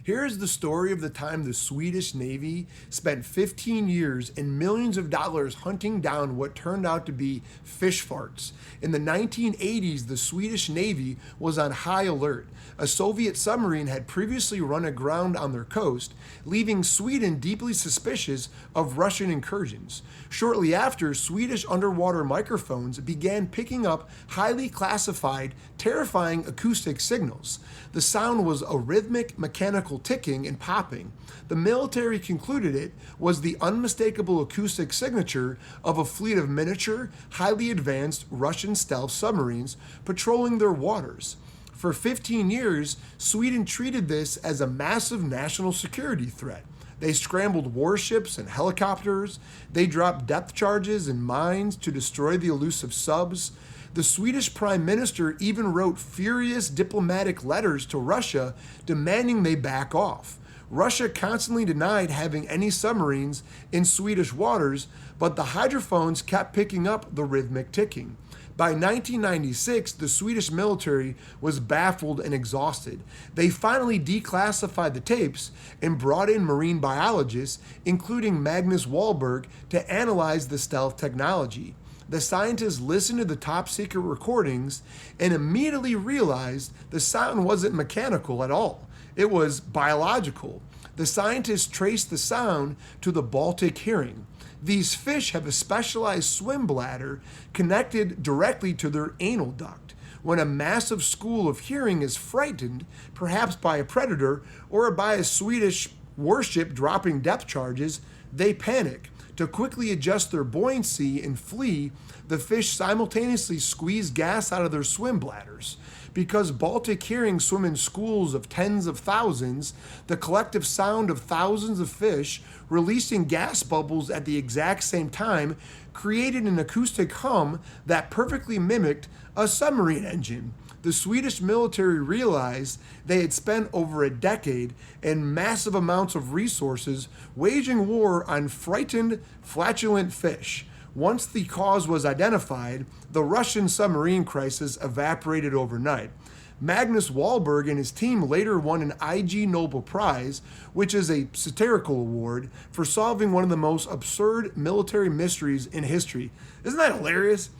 Here is the story of the time the Swedish Navy spent 15 years and millions of dollars hunting down what turned out to be fish farts. In the 1980s, the Swedish Navy was on high alert. A Soviet submarine had previously run aground on their coast, leaving Sweden deeply suspicious of Russian incursions. Shortly after, Swedish underwater microphones began picking up highly classified, terrifying acoustic signals. The sound was a rhythmic, mechanical ticking and popping. The military concluded it was the unmistakable acoustic signature of a fleet of miniature, highly advanced Russian stealth submarines patrolling their waters. For 15 years, Sweden treated this as a massive national security threat. They scrambled warships and helicopters. They dropped depth charges and mines to destroy the elusive subs. The Swedish Prime Minister even wrote furious diplomatic letters to Russia demanding they back off. Russia constantly denied having any submarines in Swedish waters, but the hydrophones kept picking up the rhythmic ticking. By 1996, the Swedish military was baffled and exhausted. They finally declassified the tapes and brought in marine biologists, including Magnus Wahlberg, to analyze the stealth technology. The scientists listened to the top secret recordings and immediately realized the sound wasn't mechanical at all. It was biological. The scientists traced the sound to the Baltic hearing. These fish have a specialized swim bladder connected directly to their anal duct. When a massive school of hearing is frightened, perhaps by a predator or by a Swedish warship dropping depth charges, they panic. To quickly adjust their buoyancy and flee, the fish simultaneously squeeze gas out of their swim bladders. Because Baltic herring swim in schools of tens of thousands, the collective sound of thousands of fish releasing gas bubbles at the exact same time created an acoustic hum that perfectly mimicked a submarine engine. The Swedish military realized they had spent over a decade and massive amounts of resources waging war on frightened, flatulent fish. Once the cause was identified, the Russian submarine crisis evaporated overnight. Magnus Wahlberg and his team later won an IG Nobel Prize, which is a satirical award, for solving one of the most absurd military mysteries in history. Isn't that hilarious?